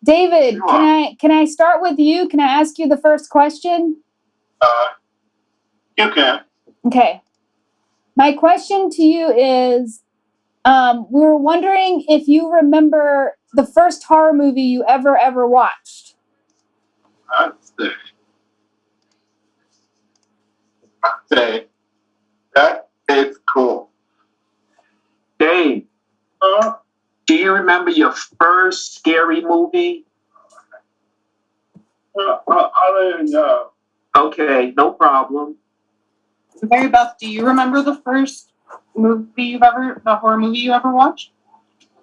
David, can I start with you? Can I ask you the first question? You can. Okay. My question to you is, we were wondering if you remember the first horror movie you ever watched. I'd say that is cool. Dave, do you remember your first scary movie? I don't know. Okay, no problem. Marybeth, do you remember the first the horror movie you ever watched?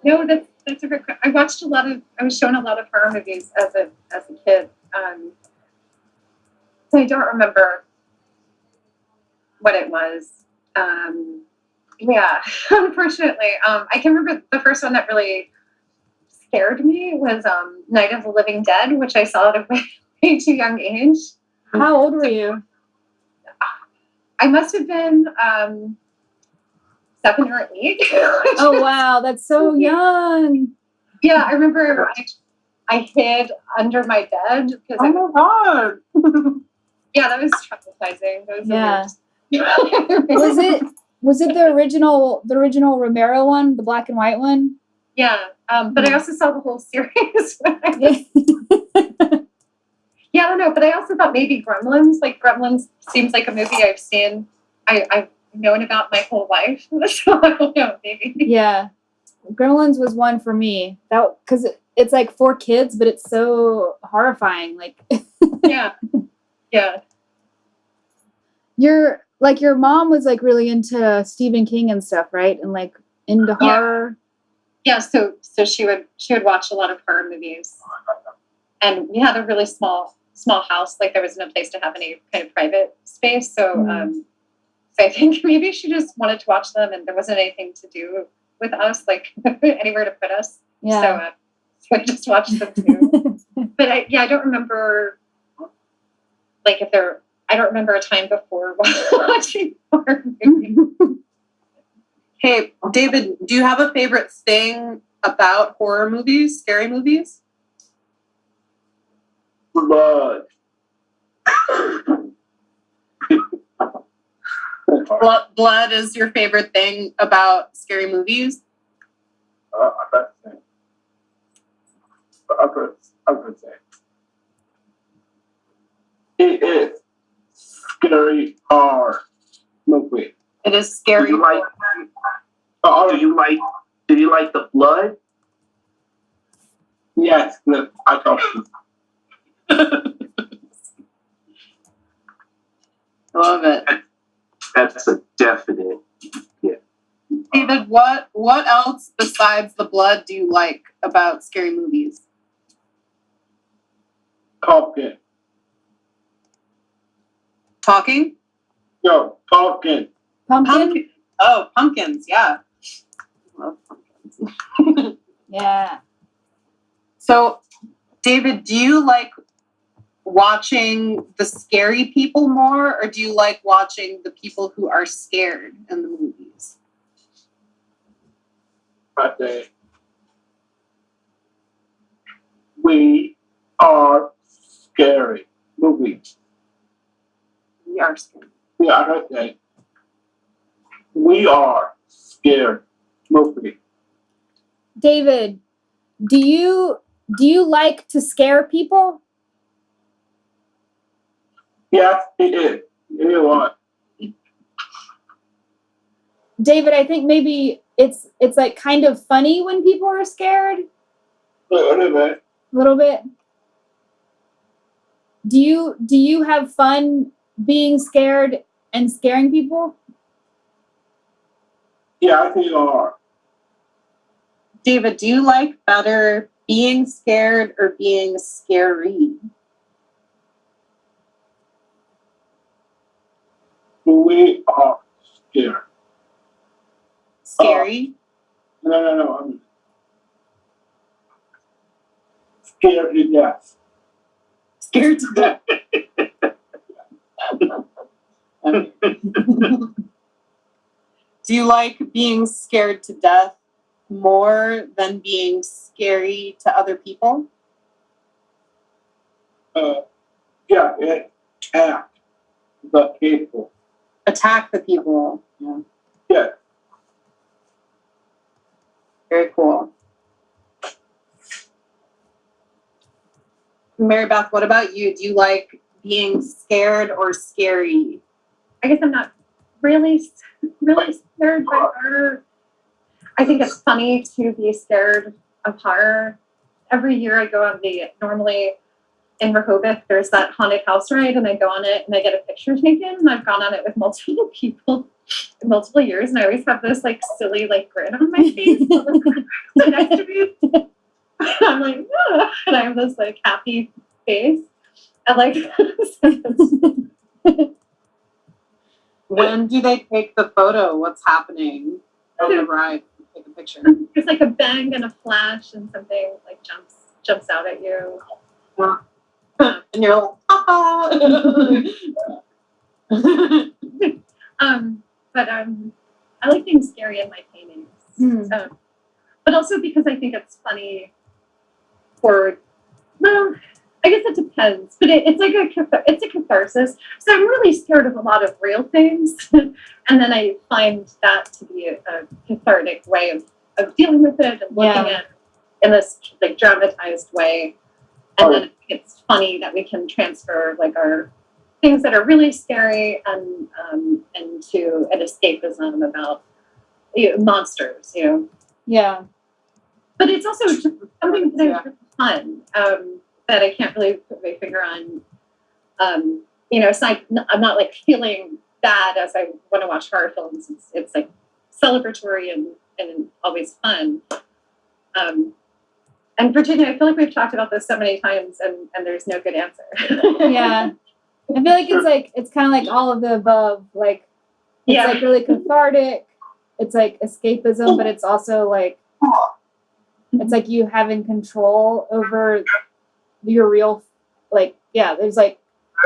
No, that's a good question. I was shown a lot of horror movies as a kid. So I don't remember what it was. Yeah, unfortunately. I can remember the first one that really scared me was Night of the Living Dead, which I saw at a way too young age. How old were you? I must have been 7 or 8. Oh, wow. That's so young. Yeah, I remember I hid under my bed. Oh, my God. Yeah, that was traumatizing. That was Was it the original Romero one, the black and white one? Yeah, but I also saw the whole series. Yeah, I don't know, but I also thought maybe Gremlins. Like, Gremlins seems like a movie I've seen, I've known about my whole life. So I don't know, maybe. Yeah, Gremlins was one for me. That because it's like for kids, but it's so horrifying. Like, yeah. Your mom was like really into Stephen King and stuff, right? And like into horror. Yeah, so she would watch a lot of horror movies, and we had a really small house. Like, there was no place to have any kind of private space. So, so I think maybe she just wanted to watch them, and there wasn't anything to do with us, like anywhere to put us. Yeah. So I just watched them too. But I don't remember, like, I don't remember a time before watching horror movies. Hey, David, do you have a favorite thing about horror movies, scary movies? Blood. Blood is your favorite thing about scary movies? I could say. It is scary horror movie. It is scary. Do you like the blood? Yes, I thought. I love it. That's a definite. Yeah. David, what else besides the blood do you like about scary movies? Pumpkin. Talking? No, pumpkin. Pumpkin? Oh, pumpkins, yeah. I love pumpkins. Yeah. So, David, do you like watching the scary people more, or do you like watching the people who are scared in the movies? I say we are scary movie. We are scared. Yeah, I say we are scared movie. David, do you like to scare people? Yes, it is. You know what? David, I think maybe it's like kind of funny when people are scared. A little bit. Do you have fun being scared and scaring people? Yeah, I think you are. David, do you like better being scared or being scary? We are scared. Scary? No. I'm scared to death. Scared to death. Do you like being scared to death more than being scary to other people? Yeah, it attacked the people. Attack the people. Yeah. Yeah. Very cool. Mary Beth, what about you? Do you like being scared or scary? I guess I'm not really scared by horror. I think it's funny to be scared of horror. Every year I go on normally in Rehoboth, there's that haunted house ride, and I go on it and I get a picture taken, and I've gone on it with multiple people in multiple years, and I always have this like silly like grin on my face next to me. I'm like, oh, and I have this like happy face. And like When do they take the photo? What's happening on the ride? Take a picture. there's like a bang and a flash and something like jumps out at you. And you're like, ah. But I like being scary in my paintings. But also because I think it's funny well, I guess it depends, but it's like it's a catharsis. So I'm really scared of a lot of real things, and then I find that to be a cathartic way of dealing with it and looking at it in this like dramatized way. And then it's funny that we can transfer like our things that are really scary and into an escapism about monsters, Yeah. But it's also just something that is fun that I can't really put my finger on. It's like I'm not like feeling bad as I want to watch horror films. It's like celebratory and always fun. And Virginia, I feel like we've talked about this so many times, and there's no good answer. Yeah. I feel like it's kind of like all of the above. Like, it's like really cathartic. It's like escapism, but it's also like, it's like you having control over your real, like, there's like,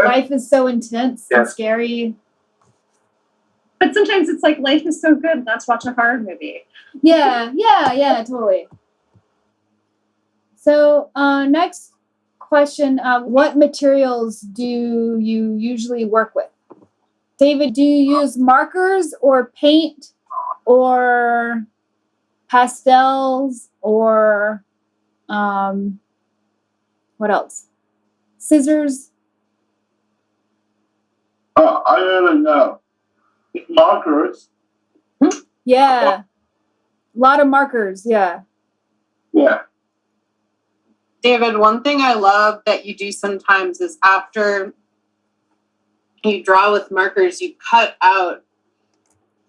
life is so intense and scary. But sometimes it's like, life is so good, let's watch a horror movie. Yeah, totally. So, next question, what materials do you usually work with? David, do you use markers or paint or pastels or what else? Scissors? I don't know. Markers. Yeah. A lot of markers, yeah. Yeah. David, one thing I love that you do sometimes is after you draw with markers, you cut out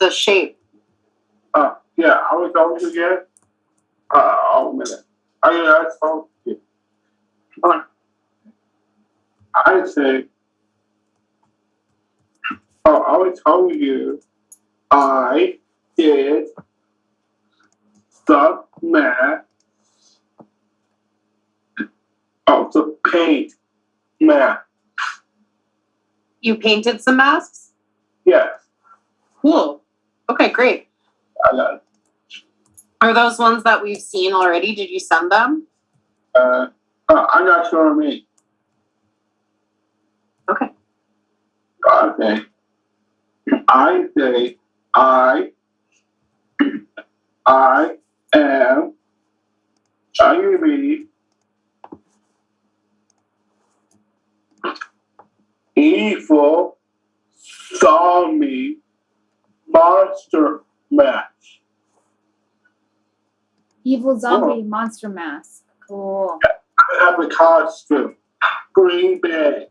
the shape. Yeah, I was always again. A minute. That's all. I say, I always told you, I did the math. The paint math. You painted some masks? Yes. Cool. Okay, great. I got it. Are those ones that we've seen already? Did you send them? I'm not sure of me. Okay. Okay. I say I am angry. Evil zombie monster match. Evil zombie monster mask. Cool. I have a costume. Green Bay.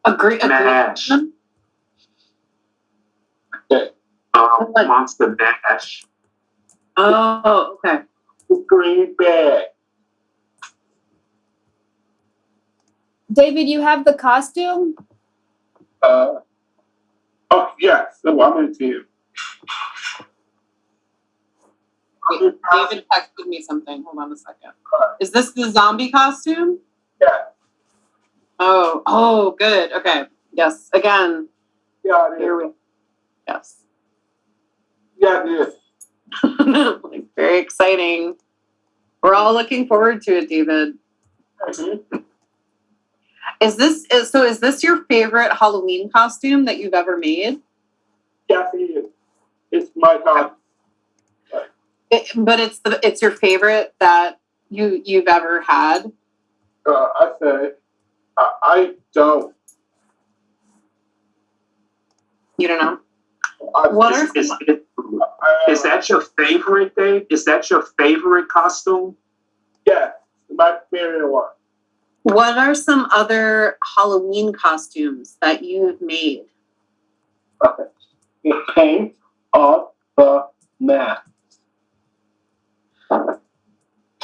Agree. Mash. Monster Mash. Oh, okay. Green Bay. David, you have the costume? Oh, yes. So I'm into you. Wait, David texted me something. Hold on a second. Is this the zombie costume? Yeah. Oh, good. Okay. Yes. Again. Yeah, it is. Here we. Yes. Yeah, it is. Like, very exciting. We're all looking forward to it, David. Is this your favorite Halloween costume that you've ever made? Yes, it is. It's my God. But it's your favorite that you've ever had? I say, I don't. You don't know? What Is that your favorite, Dave? Is that your favorite costume? Yeah, my favorite one. What are some other Halloween costumes that you've made? Okay. The paint of the mask.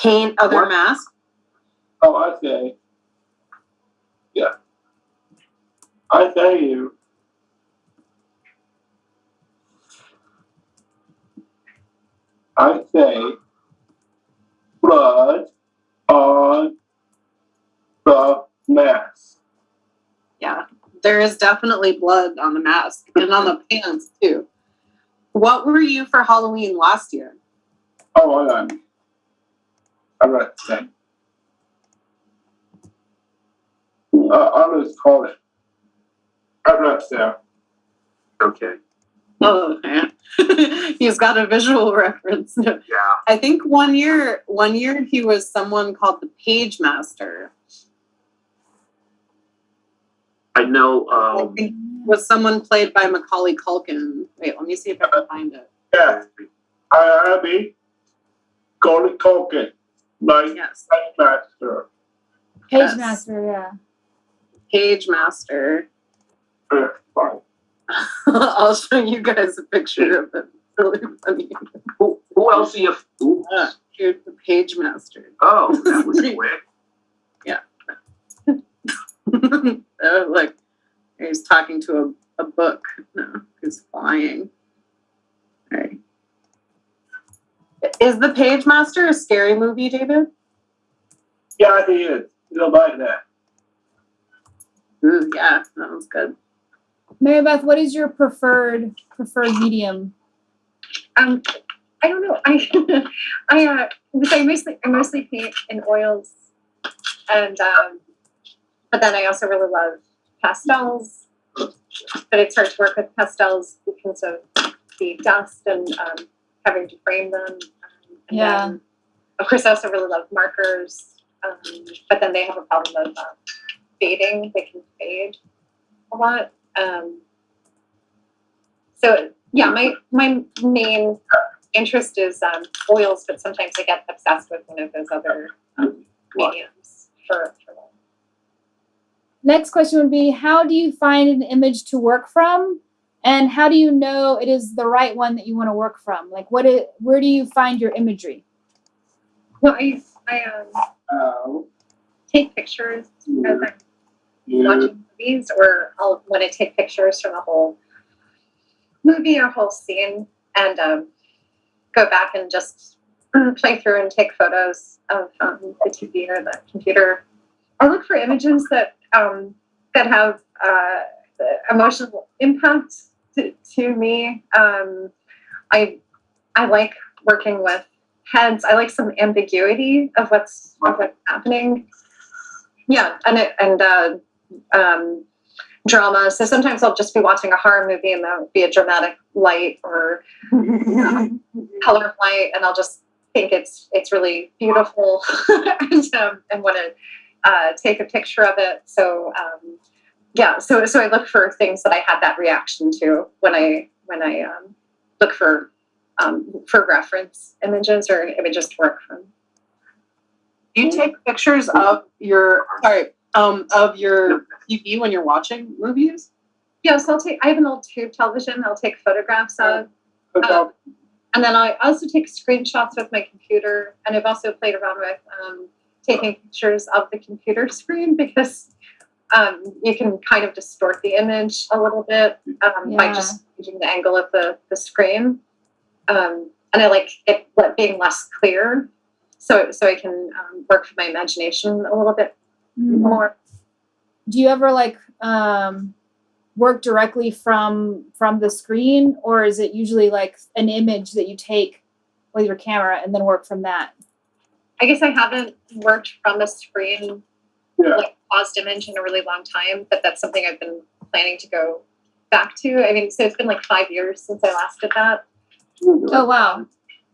Paint other What? masks? Oh, I say. Yeah. I tell you. I say blood on the mask. Yeah, there is definitely blood on the mask and on the pants too. What were you for Halloween last year? Oh, I'm not saying. I'll just call it. I'm not saying. Okay. Oh, okay. He's got a visual reference. Yeah. I think one year he was someone called the Page Master. I know. I think was someone played by Macaulay Culkin. Wait, let me see if I can find it. Yeah. I'll be Golden Culkin. Like Yes, Master. Page Yes. Master, yeah. Page Master. Fine. I'll show you guys a picture of it. It's really funny. Who else are you? Here's the Page Master. Oh, that was quick. Like he's talking to a book. No, he's flying. All right. Is the Page Master a scary movie, David? Yeah, he is. You don't like that. Ooh, yeah, that was good. Marybeth, what is your preferred medium? I don't know. I mostly paint in oils, and but then I also really love pastels. But it's hard to work with pastels because of the dust and having to frame them. And then, of course, I also really love markers, but then they have a problem of fading. They can fade a lot. So yeah, my main interest is oils, but sometimes I get obsessed with one of those other mediums for them. Next question would be, how do you find an image to work from? And how do you know it is the right one that you want to work from? Like, where do you find your imagery? Well, I take pictures as I'm watching movies, or I'll want to take pictures from a whole movie or whole scene and go back and just play through and take photos of the TV or the computer. I look for images that have emotional impact to me. I like working with heads. I like some ambiguity of what's happening. Yeah, and drama. So sometimes I'll just be watching a horror movie and there'll be a dramatic light or color of light, and I'll just think it's really beautiful and want to take a picture of it. So so I look for things that I had that reaction to when I look for reference images or images to work from. You take pictures of your TV when you're watching movies? Yeah, so I have an old tube television I'll take photographs of. And then I also take screenshots with my computer, and I've also played around with taking pictures of the computer screen because you can kind of distort the image a little bit by just changing the angle of the screen. And I like it being less clear, so I can work with my imagination a little bit more. Do you ever work directly from the screen, or is it usually like an image that you take with your camera and then work from that? I guess I haven't worked from a screen, Yeah. like paused image in a really long time, but that's something I've been planning to go back to. I mean, so it's been like 5 years since I last did that. Oh wow.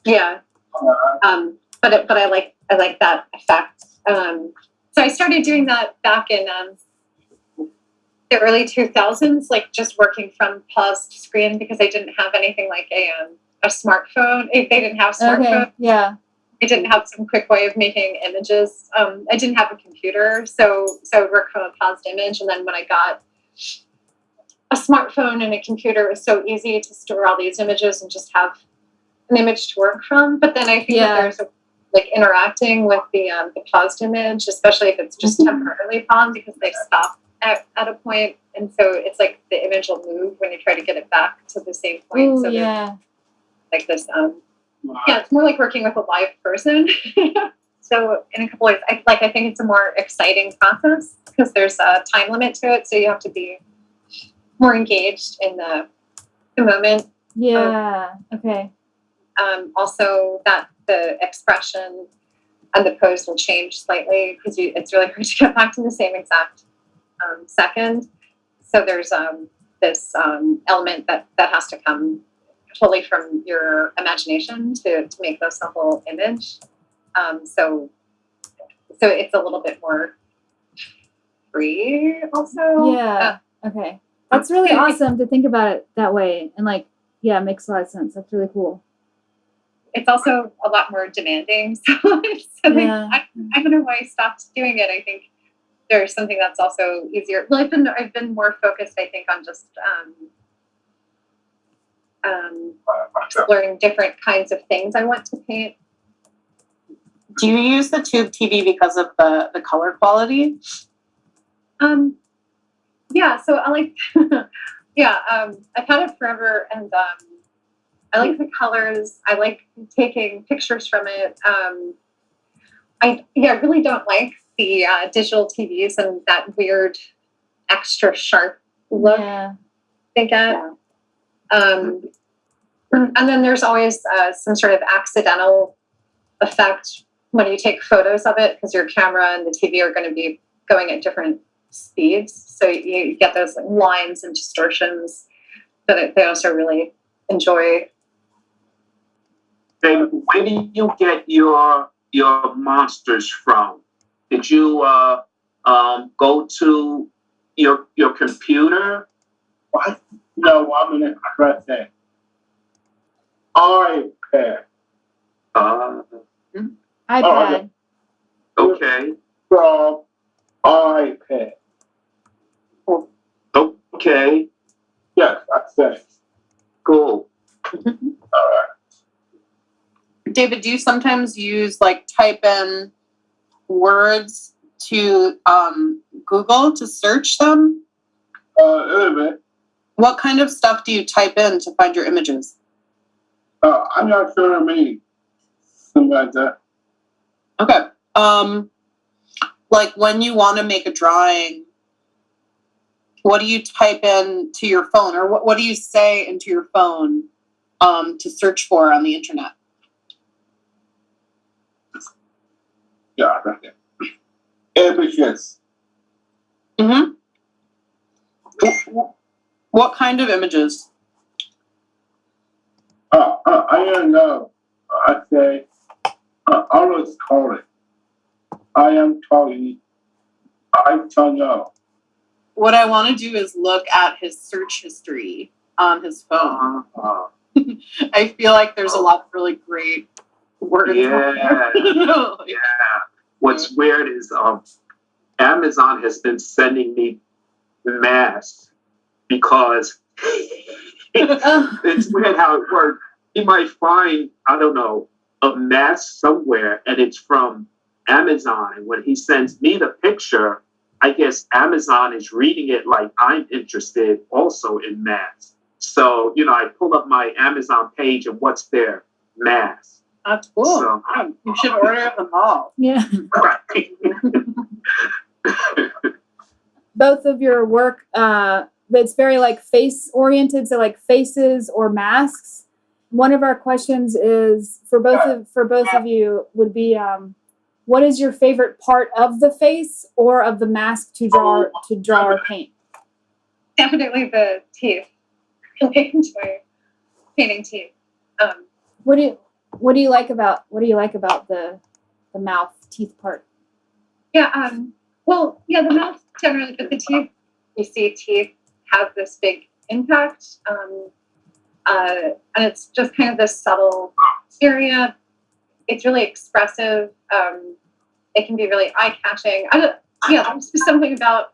Yeah. But I like that effect. So I started doing that back in the early 2000s, like just working from paused screen because I didn't have anything like a smartphone. If they didn't have a smartphone, Okay. Yeah. I didn't have some quick way of making images. I didn't have a computer, so I would work from a paused image. And then when I got a smartphone and a computer, it was so easy to store all these images and just have an image to work from. But then I think that there's like interacting with the paused image, especially if it's just temporarily paused because they stop at a point, and so it's like the image will move when you try to get it back to the same point. Ooh, so yeah. like this yeah, it's more like working with a live person. So in a couple ways, I think it's a more exciting process because there's a time limit to it, so you have to be more engaged in the moment. Yeah. Okay. Also, that the expression and the pose will change slightly because it's really hard to get back to the same exact second. So there's this element that has to come totally from your imagination to make this a whole image. So it's a little bit more free also. Yeah. Okay. That's really awesome to think about it that way. And like, yeah, it makes a lot of sense. That's really cool. It's also a lot more demanding. So I don't know why I stopped doing it. I think there's something that's also easier. Well, I've been more focused, I think, on just exploring different kinds of things I want to paint. Do you use the tube TV because of the color quality? Yeah, so I like, I've had it forever, and I like the colors. I like taking pictures from it. I really don't like the digital TVs and that weird extra sharp look they get. And then there's always some sort of accidental effect when you take photos of it because your camera and the TV are going to be going at different speeds. So you get those lines and distortions that they also really enjoy. David, where do you get your monsters from? Did you go to your computer? What? No, I'm in a iPad. iPad. Okay. From iPad. Okay. Yes, I say. Cool. All right. David, do you sometimes use like type in words to Google to search them? A little bit. What kind of stuff do you type in to find your images? I'm not sure I mean something like that. Okay. Like when you want to make a drawing, what do you type in to your phone, or what do you say into your phone to search for on the internet? Yeah, right there. Images. Mm-hmm. What kind of images? I don't know. I say, I always call it. I am calling. I don't know. What I want to do is look at his search history on his phone. I feel like there's a lot of really great words. Yeah. Yeah. What's weird is Amazon has been sending me masks because it's weird how it works. You might find, I don't know, a mask somewhere and it's from Amazon. And when he sends me the picture, I guess Amazon is reading it like I'm interested also in masks. So, I pull up my Amazon page and what's there? Masks. That's cool. So, you should order them all. Yeah. right. Both of your work, it's very like face oriented, so like faces or masks. One of our questions is for both of you would be what is your favorite part of the face or of the mask to draw or paint? Definitely the teeth. I enjoy painting teeth. What do you like about the mouth teeth part? Yeah. The mouth generally, but the teeth. You see, teeth have this big impact, and it's just kind of this subtle area. It's really expressive. It can be really eye-catching. There's just something about.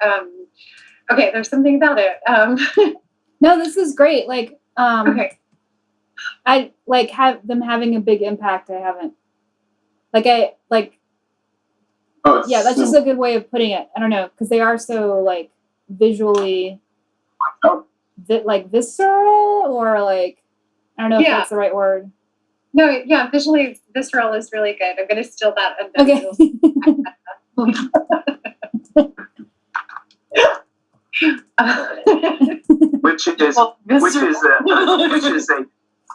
There's something about it. No, this is great. Like, Okay. I like have them having a big impact. I haven't. Yeah, that's just a good way of putting it. I don't know, because they are so like visually, visceral, or like, I don't know if that's the right word. No, yeah, visually visceral is really good. I'm gonna steal that. And then Okay. which is a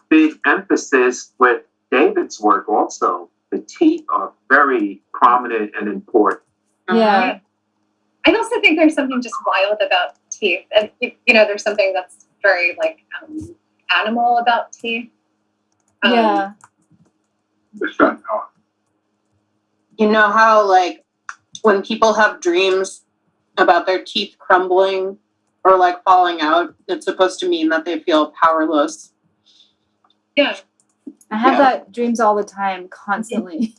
big emphasis with David's work also. The teeth are very prominent and important. Yeah. I also think there's something just wild about teeth. And, there's something that's very, animal about teeth. Yeah. You know how, like, when people have dreams about their teeth crumbling or, like, falling out, it's supposed to mean that they feel powerless. Yeah. I have that dreams all the time, constantly.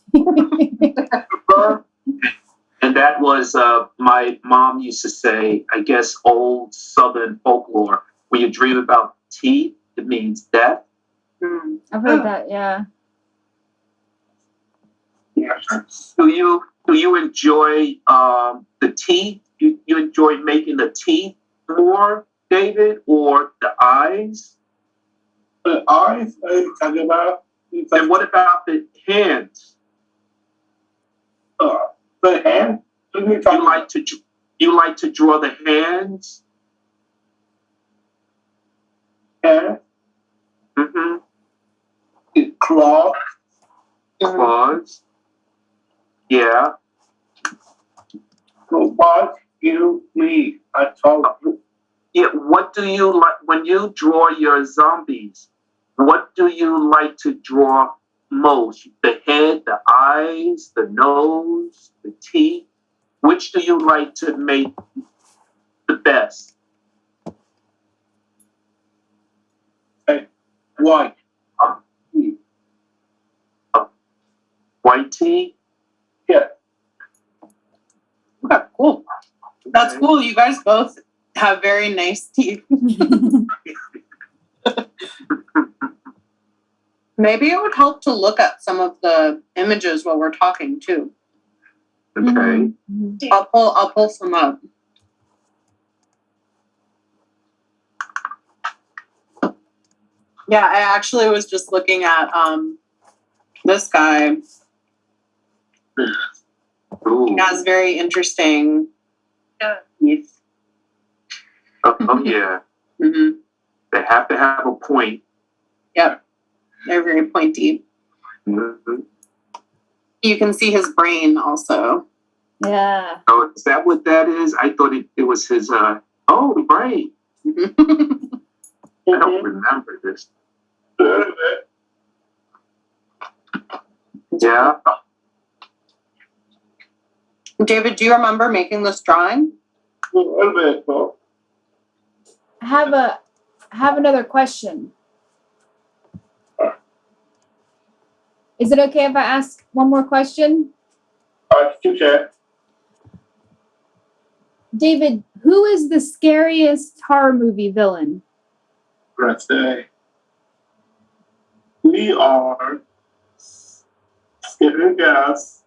And that was, my mom used to say, I guess, old Southern folklore. When you dream about teeth, it means death. I've heard that, yeah. Do you enjoy the teeth? You enjoy making the teeth more, David, or the eyes? The eyes, talking about. And what about the hands? The hand. You like to draw the hands? Hand. Mm-hmm. The claw. Claws. Yeah. So what you mean? I told you. Yeah. What do you like when you draw your zombies? What do you like to draw most? The head, the eyes, the nose, the teeth? Which do you like to make the best? White. White teeth? Yeah. Okay, cool. That's cool. You guys both have very nice teeth. Maybe it would help to look at some of the images while we're talking too. Okay. Mm-hmm. I'll pull some up. Yeah, I actually was just looking at this guy. Ooh. He has very interesting teeth. Oh yeah. Mm-hmm. They have to have a point. Yep. They're very pointy. Mm-hmm. You can see his brain also. Yeah. Oh, is that what that is? I thought it was his right. I don't remember this. Yeah. David, do you remember making this drawing? A little bit, though. I have another question. Is it okay if I ask one more question? Teacher. David, who is the scariest horror movie villain? Let's say we are scared, guys.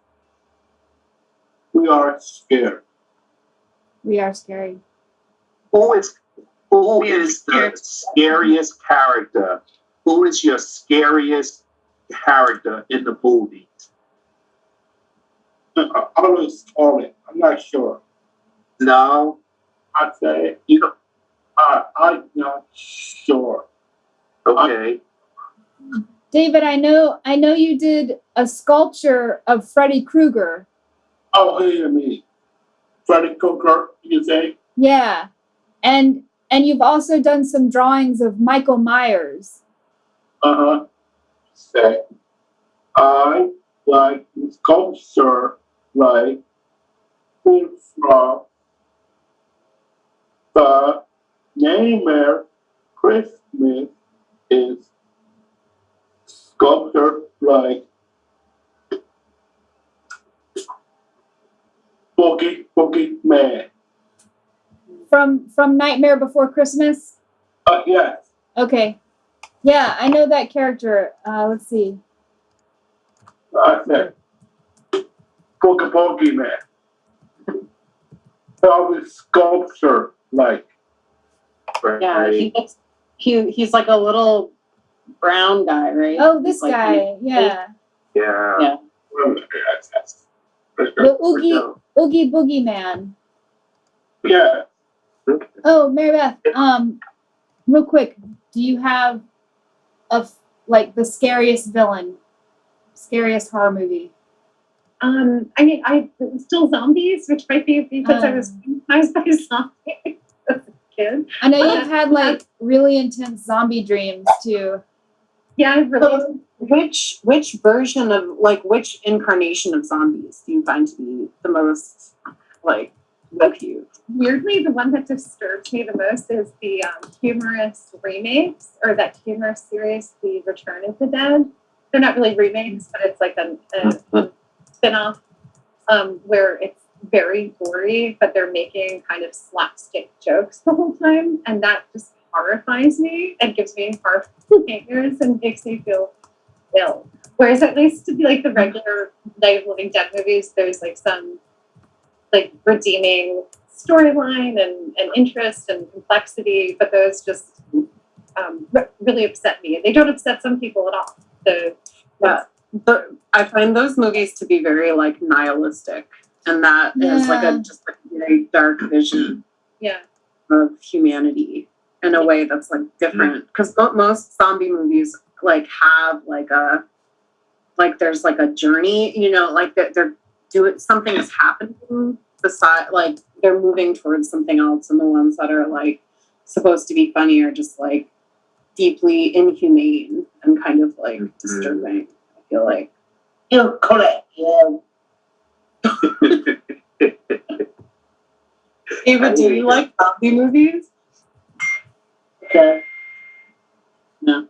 We are scared. We are scary. Who is the scariest character? Who is your scariest character in the movie? Always calling. I'm not sure. No. I'd say I'm not sure. Okay. David, I know you did a sculpture of Freddy Krueger. Oh, hear me. Freddy Krueger, you say? Yeah. And you've also done some drawings of Michael Myers. Uh-huh. Say, I like the sculpture, like, from the Nightmare Christmas is sculpture, like, Boogie Man. From Nightmare Before Christmas? Yes. Okay. Yeah, I know that character. Let's see. I said, Boogie Man. Always sculpture, like, Yeah, he's like a little brown guy, right? Oh, this Like, guy. Yeah. Yeah. Yeah. The Oogie Boogie Man. Yeah. Oh, Marybeth, real quick, do you have like the scariest villain, scariest horror movie? I mean, still zombies, which might be because I was traumatized by zombies as a kid. I know you've had like really intense zombie dreams too. Yeah, I really. Which version of, like, which incarnation of zombies do you find to be the most, like, with you? Weirdly, the one that disturbs me the most is the humorous remakes, or that humorous series, The Return of the Dead. They're not really remakes, but it's like a spin-off where it's very gory, but they're making kind of slapstick jokes the whole time, and that just horrifies me and gives me horrible nightmares and makes me feel ill. Whereas at least to be like the regular Night of the Living Dead movies, there's like some like redeeming storyline and interest and complexity, but those just really upset me. They don't upset some people at all. I find those movies to be very, like, nihilistic, and that is like just a very dark vision of humanity in a way that's, like, different. Because most zombie movies, like, have there's like a journey, you know, like they're doing something is happening beside, like, they're moving towards something else, and the ones that are, like, supposed to be funny are just, like, deeply inhumane and kind of, like, disturbing. I feel like You're correct. Yeah. David, do you like zombie movies? Okay. No.